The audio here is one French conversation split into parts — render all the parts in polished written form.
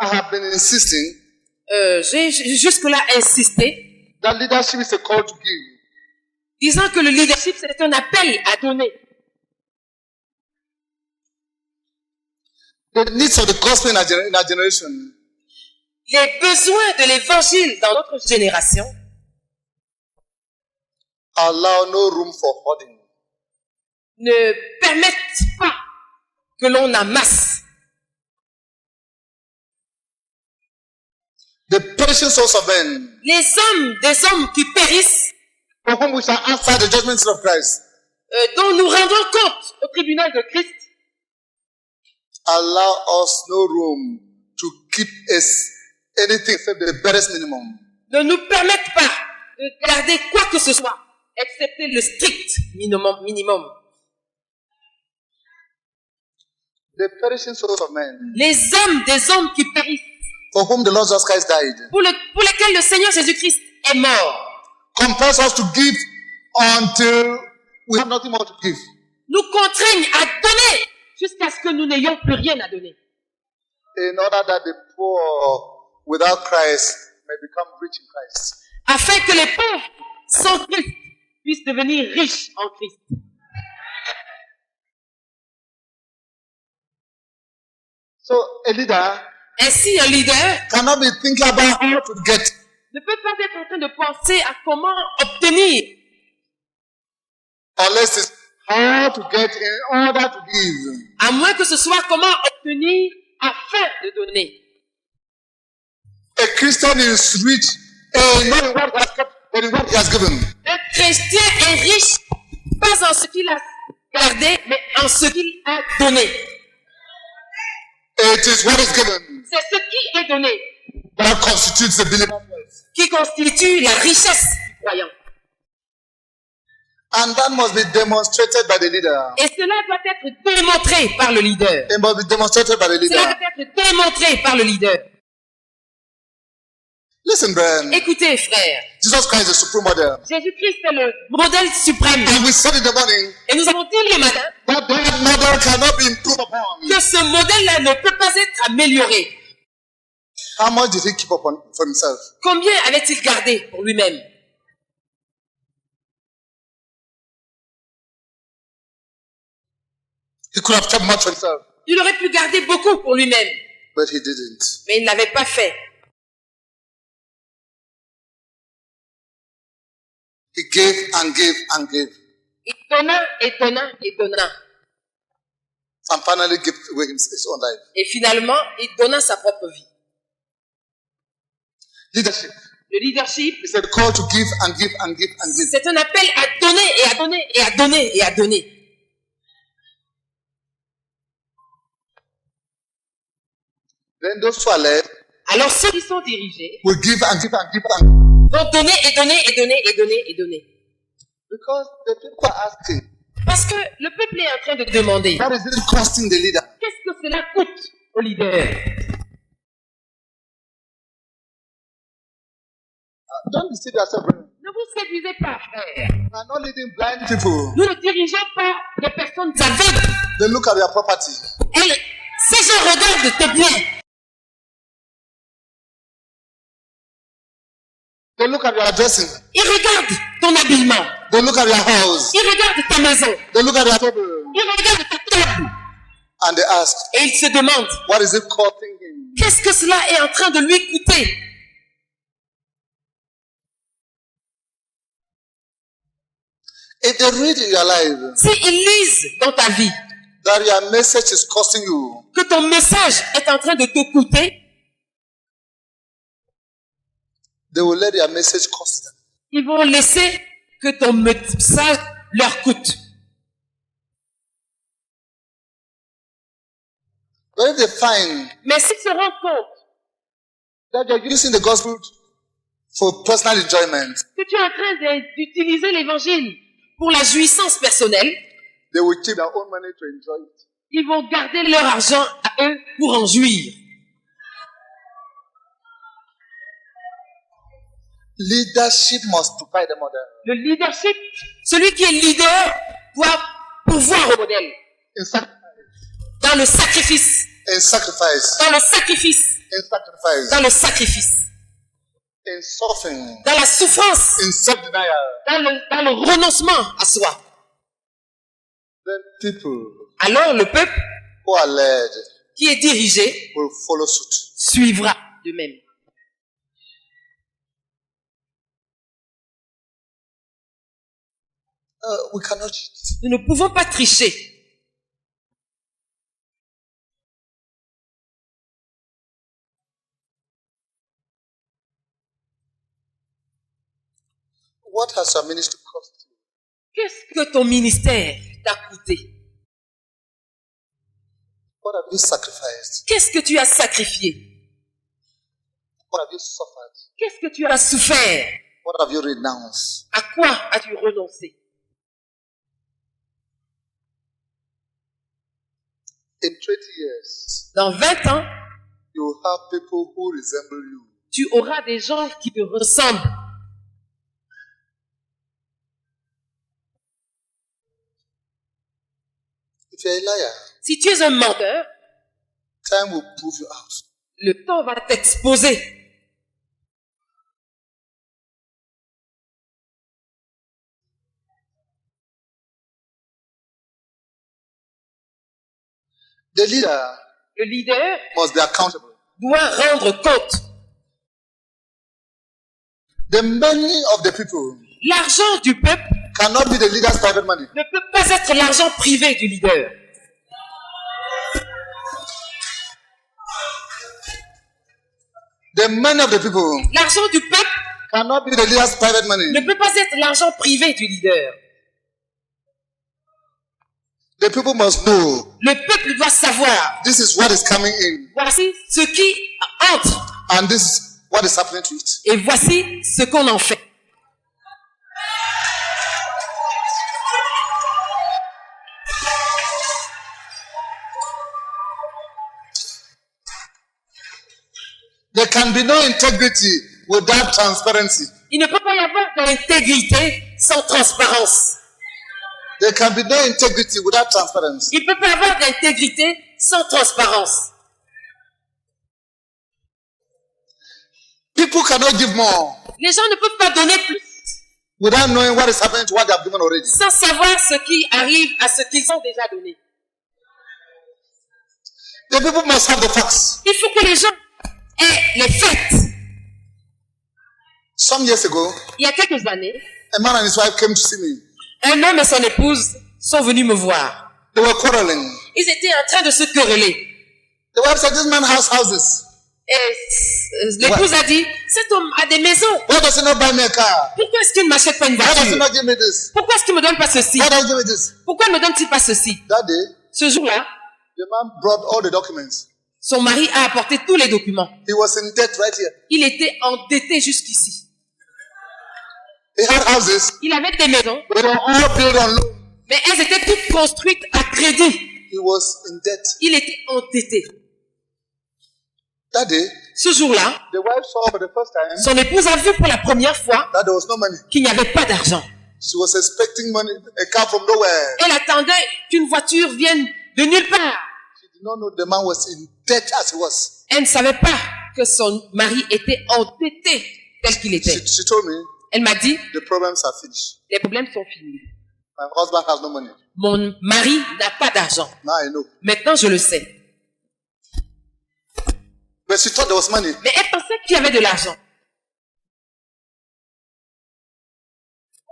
I have been insisting J'ai jusque-là insisté, that leadership is a call to give. disant que le leadership, c'est un appel à donner. The needs of the gospel in our generation Les besoins de l'évangile dans notre génération allow no room for hoarding. ne permettent pas que l'on amasse. The perishing souls of men, Des hommes qui périssent, for whom we shall answer the judgment seat of Christ, dont nous rendons compte au tribunal de Christ, allow us no room to keep us anything except the barest minimum. ne nous permettent pas de garder quoi que ce soit, excepté le strict minimum. The perishing souls of men, Des hommes qui périssent, for whom the Lord Jesus Christ died, pour lesquels le Seigneur Jésus-Christ est mort, compels us to give until we have nothing more to give. nous contraignent à donner jusqu'à ce que nous n'ayons plus rien à donner. In order that the poor without Christ may become rich in Christ. Afin que les pauvres sans Christ puissent devenir riches en Christ. So a leader Ainsi, un leader cannot be thinking about how to get, ne peut pas être en train de penser à comment obtenir, unless it's how to get in order to give. à moins que ce soit comment obtenir afin de donner. A Christian is rich not in what he has kept, but in what he has given. Un chrétien est riche, pas en ce qu'il a gardé, mais en ce qu'il a donné. It is what is given C'est ce qui est donné that constitutes the believer's wealth. qui constitue la richesse du croyant. And that must be demonstrated by the leader. Et cela doit être démontré par le leader. It must be demonstrated by the Cela leader. doit être démontré par le leader. Listen, brethren. Écoutez, frères, Jesus Christ is the supreme model. Jésus-Christ est le modèle suprême. And we said in the morning Et nous avons dit le matin that that model cannot be improved upon. que ce modèle-là ne peut pas être amélioré. How much did he keep upon for himself? Combien avait-il gardé pour lui-même? He could have kept much for himself, Il aurait pu garder beaucoup pour lui-même, but he didn't. mais il ne l'avait pas fait. He gave and gave and gave, Il donna et donna et donna. and finally gave away his own life. Et finalement, il donna sa propre vie. Leadership Le leadership, is a call to give and give and give and give. c'est un appel à donner et à donner et à donner et à donner. Then those who are led Alors ceux qui sont dirigés will give and give and give and vont donner et donner et donner et donner et donner. because the people are asking, Parce que le peuple est en train de demander, what is it costing the leader? qu'est-ce que cela coûte au leader? Don't deceive yourself, brethren. Ne vous séduisez pas, frère. We are not leading blind people. Nous ne dirigeons pas des personnes aveugles. They look at their property. Ces gens regardent tes biens. They look at your dressing. Ils regardent ton habillement. They look at your house. Ils regardent ta maison. They look at your table. Ils regardent ta table. And they ask, Et ils se demandent, what is it costing him? qu'est-ce que cela est en train de lui coûter? If they read in your life S'ils lisent dans ta vie that your message is costing you, que ton message est en train de te coûter, they will let your message cost them. ils vont laisser que ton message leur coûte. But if they find Mais s'ils se rendent compte that you're using the gospel for personal enjoyment, que tu es en train d'utiliser l'évangile pour la jouissance personnelle, they will keep their own money to enjoy it. ils vont garder leur argent à eux pour en jouir. Leadership must provide a model. Le leadership, celui qui est leader doit pouvoir au modèle. In sacrifice, Dans le sacrifice. in sacrifice, Dans le sacrifice. sacrifice, dans le sacrifice, in suffering, dans la souffrance, in self-denial, dans le renoncement à soi. then people Alors le peuple who are led qui est dirigé will follow suit. suivra de même. We cannot cheat. Nous ne pouvons pas tricher. What has your ministry cost you? Qu'est-ce que ton ministère t'a coûté? What have you sacrificed? Qu'est-ce que tu as sacrifié? What have you suffered? Qu'est-ce que tu as souffert? What have you renounced? À quoi as-tu renoncé? In 20 years, Dans 20 ans, you will have people who resemble you. tu auras des gens qui te ressemblent. If you're a liar, Si tu es un menteur, time will prove you out. le temps va t'exposer. The leader Le leader must be accountable. doit rendre compte. The money of the people L'argent du peuple cannot be the leader's private money. ne peut pas être l'argent privé du leader. The money of the people L'argent du peuple cannot be the leader's private money. ne peut pas être l'argent privé du leader. The people must know Le peuple doit savoir, this is what is coming in voici ce qui entre and this is what is happening to it. et voici ce qu'on en fait. There can be no integrity without transparency. Il ne peut pas y avoir de l'intégrité sans transparence. There can be no integrity without transparency. Il ne peut pas y avoir d'intégrité sans transparence. People cannot give more Les gens ne peuvent pas donner plus without knowing what is happening to what they have given already. sans savoir ce qui arrive à ce qu'ils ont déjà donné. The people must have the facts. Il faut que les gens aient les faits. Some years ago, Il y a quelques années, a man and his wife came to see me. un homme et son épouse sont venus me voir. They were quarreling. Ils étaient en train de se quereller. The wife said, "This man has houses. Et l'épouse a dit, cet homme a des maisons. Why does he not buy me a car? Pourquoi est-ce qu'il ne m'achète pas une Why does he voiture? not give me this? Pourquoi est-ce qu'il ne me donne pas ceci? Why does he give me this?" Pourquoi ne me donne-t-il pas ceci? That day, Ce jour-là, the man brought all the documents. son mari a apporté tous les documents. He was in debt right here. Il était endetté jusqu'ici. He had houses, Il avait des maisons, but they were all built on loan. mais elles étaient toutes construites à crédit. He was in debt. Il était endetté. That day, Ce jour-là, the wife saw for the first time son épouse a vu pour la première fois that there was no money. qu'il n'y avait pas d'argent. She was expecting money, a car from nowhere. Elle attendait qu'une voiture vienne de nulle part. She did not know the man was in debt as he was. Elle ne savait pas que son mari était endetté tel qu'il était. She told me, Elle m'a dit, the problems are finished. les problèmes sont finis. My husband has no money. Mon mari n'a pas d'argent. Now I know. Maintenant, je le sais. But she thought there was money. Mais elle pensait qu'il y avait de l'argent.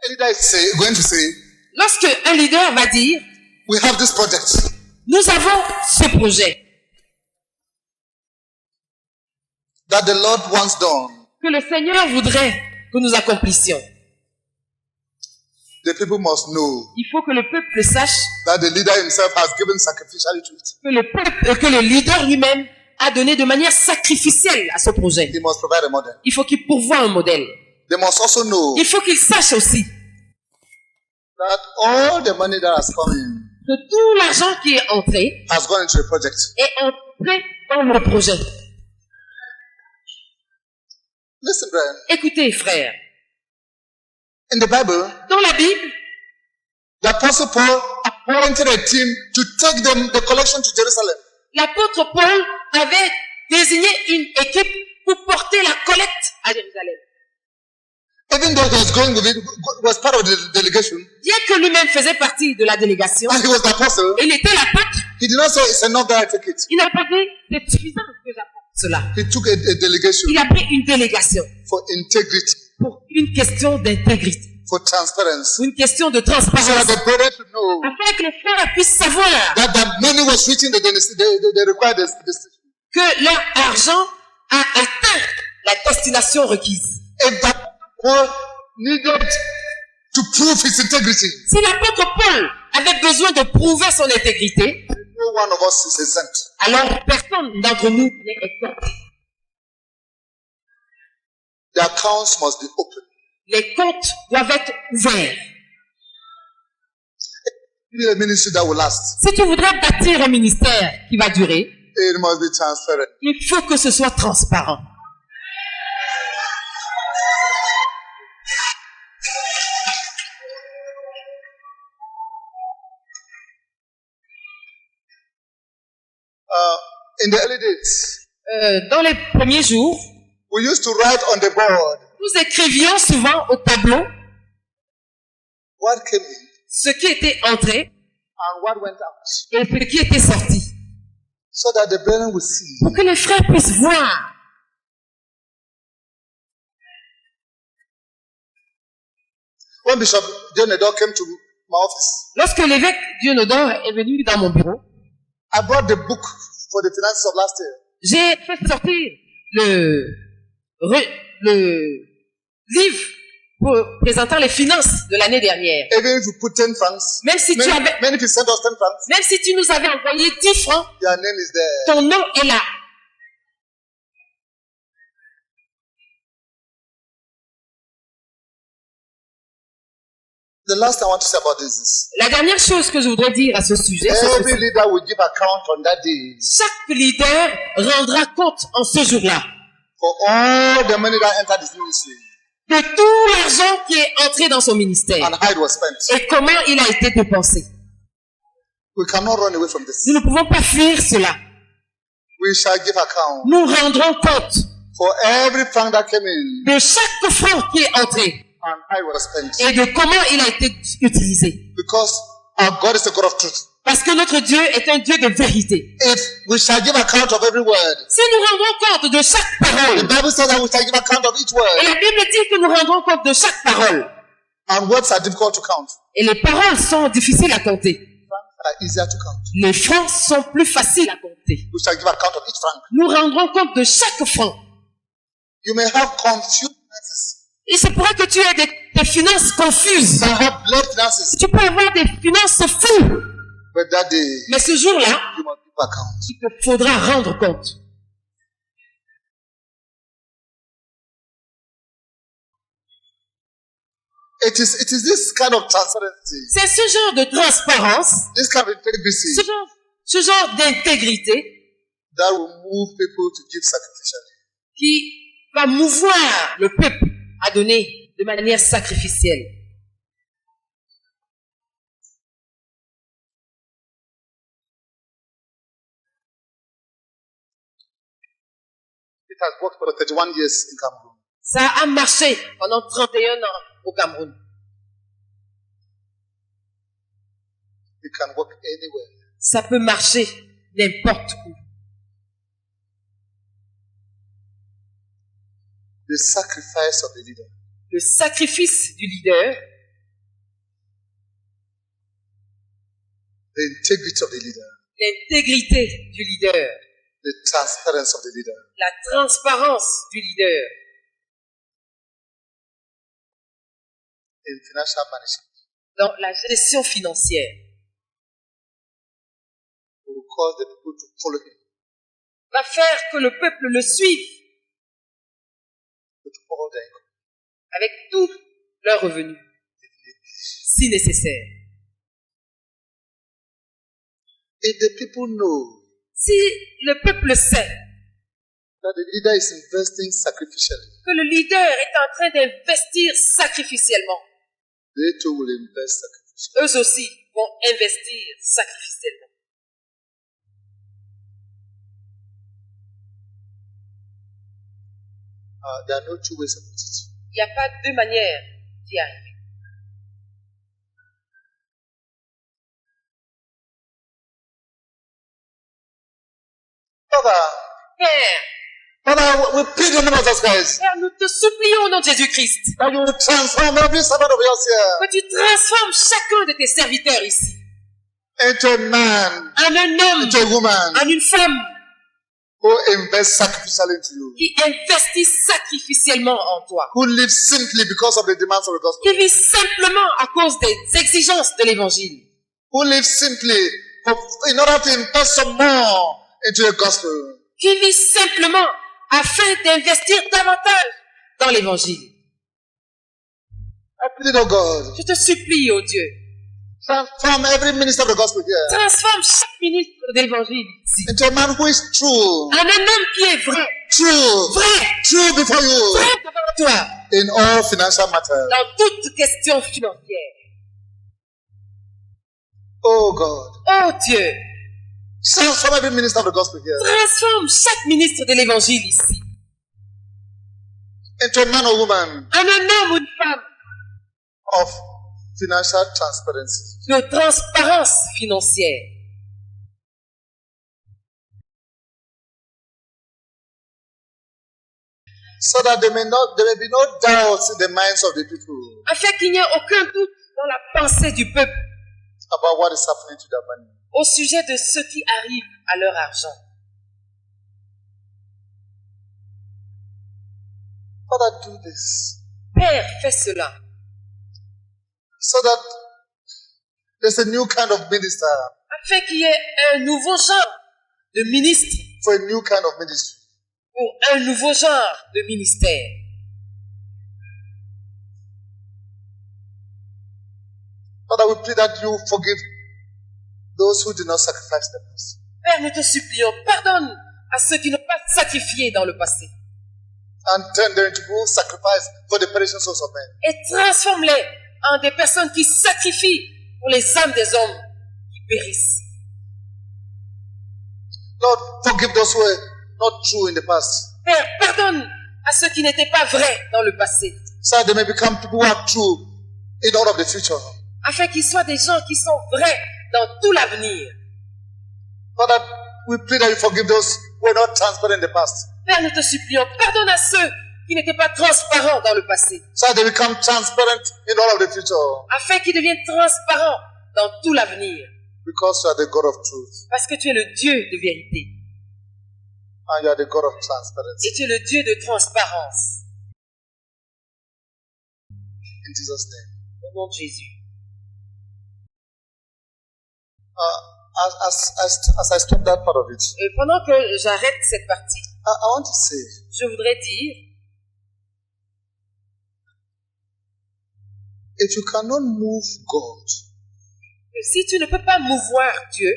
The leader is going to say, Lorsque un leader va dire, we have this project. nous avons ce projet That the Lord wants done. que le Seigneur voudrait que nous accomplissions. The people must know Il faut que le peuple sache that the leader himself has given sacrificially to it. que le leader lui-même a donné de manière sacrificielle à ce projet. He must provide a model. Il faut qu'il pourvoie un modèle. They must also know Il faut qu'il sache aussi that all the money that has come in que tout l'argent qui est entré has gone into the project. est entré dans le projet. Listen, Brian. Écoutez, frères, In the Bible, dans la Bible, the Apostle Paul appointed a team to take the collection to Jerusalem. l'apôtre Paul avait désigné une équipe pour porter la collecte à Jérusalem. Even though he was going with it, was part of the delegation, Bien que lui-même faisait partie de la délégation, and he was the apostle, il était l'apôtre, he did not say it's enough that I take it. il n'a pas dit c'est suffisant que j'apporte cela. He took a delegation Il a pris une délégation for integrity, pour une question d'intégrité, for transparency, pour une question de so that transparence, the brother should know afin que les frères puissent savoir that the money was reaching the required destination. que leur argent a atteint la destination requise. If that Paul needed to prove his integrity, Si l'apôtre Paul avait besoin de prouver son intégrité, no one of us is exempt. alors personne d'entre nous n'est exempt. The accounts must be open. Les comptes doivent être ouverts. You need a ministry that will last. Si tu voudrais bâtir un ministère qui va durer, It must be transparent. il faut que ce soit transparent. In the early days, Dans les premiers jours, we used to write on the board nous écrivions souvent au tableau what came in ce qui était entré and what went out, et ce qui était sorti, so that the brethren will see. pour que les frères puissent voir. When Bishop John Edor came to my office, Lorsque l'évêque Dionodore est venu dans mon bureau, I brought the book for the finances of last year. j'ai fait sortir le livre présentant les finances de l'année dernière. Even if you put 10 francs, Même si many people sent us 10 francs, même si tu nous avais envoyé 10 francs, their name is there. ton nom est là. The last thing I want to say about this is, La dernière chose que je voudrais dire à ce sujet, c'est every ceci. leader will give account on that day Chaque leader rendra compte en ce jour-là for all the money that entered his ministry de tout l'argent qui est entré dans son ministère and how it was spent. et comment il a été dépensé. We cannot run away from this. Nous ne pouvons pas fuir cela. We shall give account Nous rendrons compte for every franc that came in de chaque franc qui est entré and how it was spent. et de comment il a été utilisé. Because our God is a God of truth. Parce que notre Dieu est un Dieu de vérité. If we shall give account of every word, Si nous rendons compte de chaque the parole, Bible says that we shall give account of each et word. la Bible dit que nous rendons compte de chaque parole, And words are difficult to count. et les paroles sont difficiles à compter. Francs are easier to count. Les francs sont plus faciles à compter. We shall give account of each franc. Nous rendrons compte de chaque franc. You may have confused finances. Il se pourrait que tu aies des finances confuses. You may have blood finances. Tu peux avoir des finances floues. But that day, Mais ce jour-là, you must give account. il te faudra rendre compte. It is this kind of transparency, C'est ce genre de transparence, this kind of integrity ce genre d'intégrité that will move people to give sacrificially. qui va mouvoir le peuple à donner de manière sacrificielle. It has worked for 31 years in Cameroon. Ça a marché pendant 31 ans au Cameroun. It can work anywhere. Ça peut marcher n'importe où. The sacrifice of the leader Le sacrifice du leader, the integrity of the leader, l'intégrité du leader, the transparency of the leader, la transparence du leader in financial management dans la gestion financière will cause the people to follow him va faire que le peuple le suive with all their income. avec tous leurs revenus, si nécessaire. If the people know Si le peuple sait that the leader is investing sacrificially, que le leader est en train d'investir sacrificiellement, they too will invest sacrificially. eux aussi vont investir sacrificiellement. There are no two ways about it. Il n'y a pas deux manières d'y arriver. Père, Father, we plead in the name of Jesus Christ Père, nous te supplions au nom de Jésus-Christ that you will transform every servant of yours here que tu transformes chacun de tes serviteurs ici into a man, en un homme, into a woman en une femme who invests sacrificially into you, qui investit sacrificiellement en toi, who lives simply because of the demands of the gospel, qui vit simplement à cause des exigences de l'évangile, who lives simply in order to invest some more into the gospel. qui vit simplement afin d'investir davantage dans l'évangile. I plead, oh God, Je te supplie, oh Dieu, transform every minister of the gospel here transforme chaque ministre de l'évangile ici into a man who is true, en un homme qui est vrai, true, true before you vrai devant toi, in all financial matters. dans toute question financière. Oh God, Oh Dieu, transform every minister of the gospel here transforme chaque ministre de l'évangile ici into a man or woman en un homme ou une femme of financial transparency. de transparence financière, So that there may be no doubts in the minds of the people afin qu'il n'y ait aucun doute dans la pensée du peuple about what is happening to their money. au sujet de ce qui arrive à leur argent. Father, do this Père, fais cela, so that there's a new kind of minister afin qu'il y ait un nouveau genre de ministre for a new kind of ministry. pour un nouveau genre de ministère. Father, we pray that you forgive those who do not sacrifice themselves. Père, nous te supplions, pardonne à ceux qui n'ont pas sacrifié dans le passé And turn them into who sacrifice for the perishing souls of men. et transforme-les en des personnes qui sacrifient pour les âmes des hommes qui périssent. Lord, forgive those who were not true in the past, Père, pardonne à ceux qui n'étaient pas vrais dans le passé, so that they may become people who are true in all of the future. afin qu'ils soient des gens qui sont vrais dans tout l'avenir. Father, we pray that you forgive those who were not transparent in the past, Père, nous te supplions, pardonne à ceux qui n'étaient pas transparents dans le passé, so that they become transparent in all of the future, afin qu'ils deviennent transparents dans tout l'avenir, because you are the God of truth parce que tu es le Dieu de vérité and you are the God of transparency. et tu es le Dieu de transparence. In Jesus' name. Au nom de Jésus. As I stop that part of it, Et pendant que j'arrête cette partie, I want to say, je voudrais dire, if you cannot move God que si tu ne peux pas mouvoir Dieu,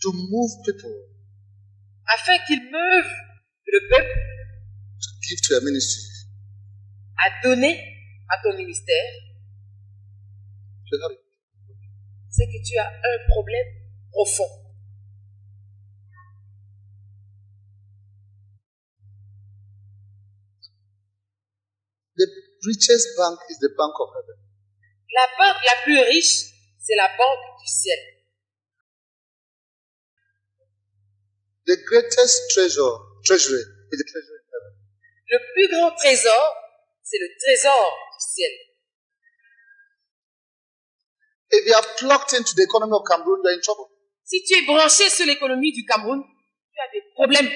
to move people afin qu'il meuve le peuple to give to your ministry, à donner à ton ministère, you have it. c'est que tu as un problème profond. The richest bank is the bank of heaven. La banque la plus riche, c'est la banque du ciel. The greatest treasury is the treasury in heaven. Le plus grand trésor, c'est le trésor du ciel. If you are plugged into the economy of Cameroon, you are in trouble. Si tu es branché sur l'économie du Cameroun, tu as des problèmes.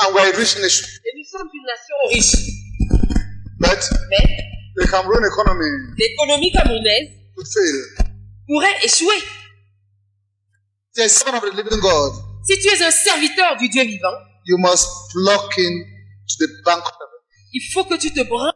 And we are a rich nation. Et nous sommes une nation riche. But Mais the Cameroon economy l'économie camerounaise could fail. pourrait échouer. If you are a son of the living God, Si tu es un serviteur du Dieu vivant, you must plug in to the bank of heaven. il faut que tu te branches